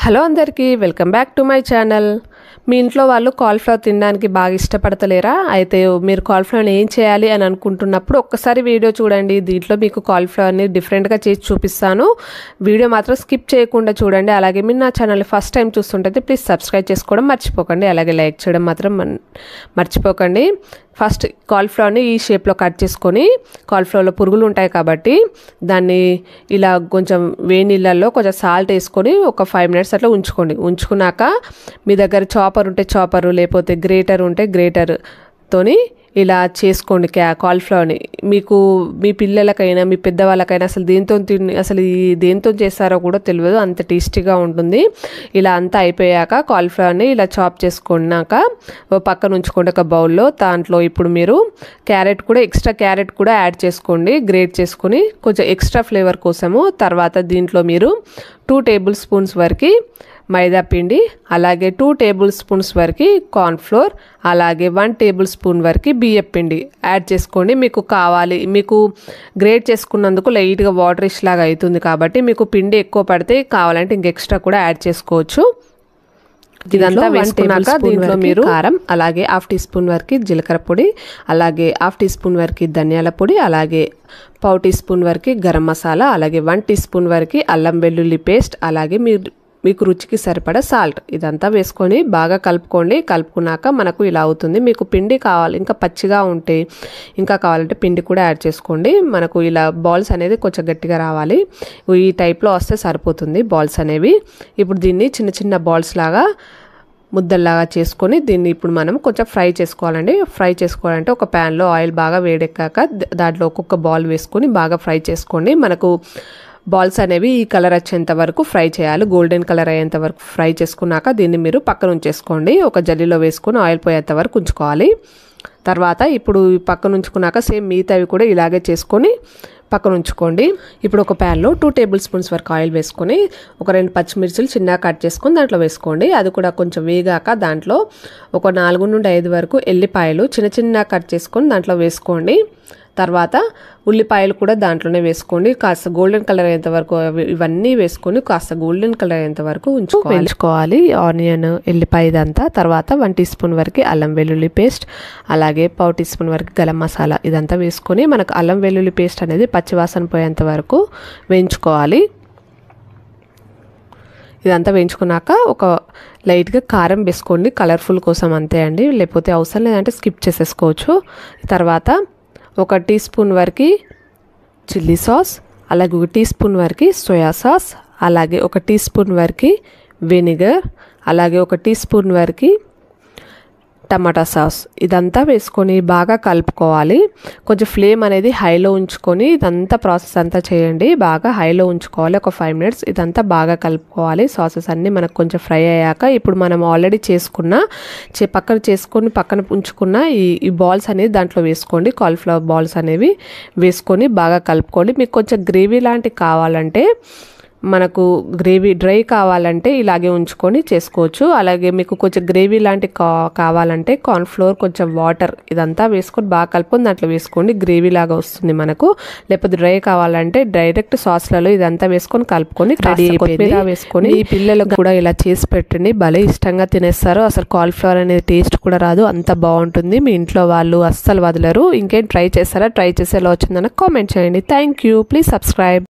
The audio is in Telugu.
హలో అందరికీ welcome back to my channel. మీ ఇంట్లో వాళ్ళు కాలీఫ్లవర్ తినడానికి బాగా ఇష్టపడతలేరా? అయితే మీరు కాలీఫ్లవర్ని ఏం చేయాలి అని అనుకుంటున్నప్పుడు ఒక్కసారి వీడియో చూడండి. దీంట్లో మీకు కాలీఫ్లవర్ని డిఫరెంట్గా చేసి చూపిస్తాను. వీడియో మాత్రం స్కిప్ చేయకుండా చూడండి. అలాగే మీరు నా ఛానల్ని ఫస్ట్ టైం చూస్తుంటే ప్లీజ్ సబ్స్క్రైబ్ చేసుకోవడం మర్చిపోకండి. అలాగే లైక్ చేయడం మాత్రం మర్చిపోకండి. ఫస్ట్ కాలీఫ్లవర్ని ఈ షేప్లో కట్ చేసుకొని, కాలీఫ్లవర్లో పురుగులు ఉంటాయి కాబట్టి దాన్ని ఇలా కొంచెం వేడి నీళ్ళల్లో కొంచెం సాల్ట్ వేసుకొని ఒక 5 minutes అట్లా ఉంచుకున్నాక మీ దగ్గర చాపర్ ఉంటే చాపరు, లేకపోతే గ్రేటర్ ఉంటే గ్రేటర్తోని ఇలా చేసుకోండి కాలీఫ్లవర్ని. మీకు మీ పిల్లలకైనా మీ పెద్దవాళ్ళకైనా అసలు దేంతో చేస్తారో కూడా తెలియదు, అంత టేస్టీగా ఉంటుంది. ఇలా అంతా అయిపోయాక కాలీఫ్లవర్ని ఇలా చాప్ చేసుకున్నాక పక్కన ఉంచుకోండి ఒక బౌల్లో. దాంట్లో ఇప్పుడు మీరు ఎక్స్ట్రా క్యారెట్ కూడా యాడ్ చేసుకోండి, గ్రేట్ చేసుకొని కొంచెం ఎక్స్ట్రా ఫ్లేవర్ కోసము. తర్వాత దీంట్లో మీరు 2 tablespoons వరకు మైదా పిండి, అలాగే 2 tablespoons వరకు కార్న్ఫ్లోర్, అలాగే 1 tablespoon వరకు బియ్యం పిండి యాడ్ చేసుకోండి. మీకు గ్రేట్ చేసుకున్నందుకు లైట్గా వాటరిష్ లాగా అవుతుంది కాబట్టి మీకు పిండి ఎక్కువ పడితే కావాలంటే ఇంక ఎక్స్ట్రా కూడా యాడ్ చేసుకోవచ్చు. ఇదంతా వేసుకున్నాక దీంట్లో మీరు కారం, అలాగే 1/2 teaspoon వరకు జీలకర్ర పొడి, అలాగే 1/2 teaspoon వరకు ధనియాల పొడి, అలాగే 1/4 teaspoon వరకు గరం మసాలా, అలాగే 1 teaspoon వరకు అల్లం వెల్లుల్లి పేస్ట్, అలాగే మీకు రుచికి సరిపడా సాల్ట్ ఇదంతా వేసుకొని బాగా కలుపుకోండి. కలుపుకున్నాక మనకు ఇలా అవుతుంది. మీకు పిండి కావాలి, ఇంకా పచ్చిగా ఉంటే ఇంకా కావాలంటే పిండి కూడా యాడ్ చేసుకోండి. మనకు ఇలా బాల్స్ అనేది కొంచెం గట్టిగా రావాలి, ఈ టైప్లో వస్తే సరిపోతుంది బాల్స్ అనేవి. ఇప్పుడు దీన్ని చిన్న చిన్న బాల్స్ లాగా ముద్దల్లాగా చేసుకొని దీన్ని ఇప్పుడు మనం కొంచెం ఫ్రై చేసుకోవాలండి. ఫ్రై చేసుకోవాలంటే ఒక ప్యాన్లో ఆయిల్ బాగా వేడెక్కాక దాంట్లో ఒక్కొక్క బాల్ వేసుకొని బాగా ఫ్రై చేసుకోండి. మనకు బాల్స్ అనేవి ఈ కలర్ వచ్చేంత వరకు ఫ్రై చేయాలి, గోల్డెన్ కలర్ అయ్యేంత వరకు ఫ్రై చేసుకున్నాక దీన్ని మీరు పక్కన ఉంచేసుకోండి. ఒక జల్లీలో వేసుకొని ఆయిల్ పోయేంత వరకు ఉంచుకోవాలి. తర్వాత ఇప్పుడు పక్కన ఉంచుకున్నాక సేమ్ మిగతావి కూడా ఇలాగే చేసుకొని పక్కన ఉంచుకోండి. ఇప్పుడు ఒక ప్యాన్లో 2 tablespoons వరకు ఆయిల్ వేసుకొని ఒక 2 పచ్చిమిర్చిలు చిన్నగా కట్ చేసుకొని దాంట్లో వేసుకోండి. అది కూడా కొంచెం వేగాక దాంట్లో ఒక 4 నుండి 5 వరకు ఎల్లిపాయలు చిన్న చిన్నగా కట్ చేసుకొని దాంట్లో వేసుకోండి. తర్వాత ఉల్లిపాయలు కూడా దాంట్లోనే వేసుకోండి. కాస్త గోల్డెన్ కలర్ అయ్యేంత వరకు ఇవన్నీ వేసుకొని కాస్త గోల్డెన్ కలర్ అయ్యేంత వరకు ఉంచుకోవాలి ఆనియన్, ఎల్లిపాయ ఇదంతా. తర్వాత 1 teaspoon వరకు అల్లం వెల్లుల్లి పేస్ట్, అలాగే 1/4 teaspoon వరకు గరం మసాలా ఇదంతా వేసుకొని మనకు అల్లం వెల్లుల్లి పేస్ట్ అనేది పచ్చివాసన పోయేంత వరకు వేయించుకోవాలి. ఇదంతా వేయించుకున్నాక ఒక లైట్గా కారం వేసుకోండి, కలర్ఫుల్ కోసం అంతే అండి, లేకపోతే అవసరం లేదంటే స్కిప్ చేసేసుకోవచ్చు. తర్వాత 1 teaspoon వరకు చిల్లీ సాస్, అలాగే 1 teaspoon వరకు సోయా సాస్, అలాగే 1 teaspoon వరకు వెనిగర్, అలాగే 1 teaspoon వరకు టమాటా సాస్ ఇదంతా వేసుకొని బాగా కలుపుకోవాలి. కొంచెం ఫ్లేమ్ అనేది హైలో ఉంచుకొని ఇదంతా ప్రాసెస్ అంతా చేయండి. బాగా హైలో ఉంచుకోవాలి ఒక 5 minutes. ఇదంతా బాగా కలుపుకోవాలి. సాసెస్ అన్నీ మనకు కొంచెం ఫ్రై అయ్యాక ఇప్పుడు మనం ఆల్రెడీ పక్కన ఉంచుకున్న ఈ బాల్స్ అనేది దాంట్లో వేసుకోండి. కాలీఫ్లవర్ బాల్స్ అనేవి వేసుకొని బాగా కలుపుకోండి. మీకు కొంచెం గ్రేవీ లాంటివి కావాలంటే, మనకు గ్రేవీ డ్రై కావాలంటే ఇలాగే ఉంచుకొని చేసుకోవచ్చు. అలాగే మీకు కొంచెం గ్రేవీ లాంటి కావాలంటే కార్న్ఫ్లోర్, కొంచెం వాటర్ ఇదంతా వేసుకొని బాగా కలుపుకొని దాంట్లో వేసుకోండి. గ్రేవీ లాగా వస్తుంది మనకు. లేకపోతే డ్రై కావాలంటే డైరెక్ట్ సాస్లలో ఇదంతా వేసుకొని కలుపుకొని రెడీ వేసుకొని ఈ పిల్లలకు కూడా ఇలా చేసి పెట్టండి. భలే ఇష్టంగా తినేస్తారు. అసలు కాలీఫ్లవర్ అనేది టేస్ట్ కూడా రాదు, అంత బాగుంటుంది. మీ ఇంట్లో వాళ్ళు అస్సలు వదలరు. ఇంకేం ట్రై చేస్తారా? ట్రై చేసి ఎలా వచ్చిందని కామెంట్ చేయండి. Thank you. Please subscribe.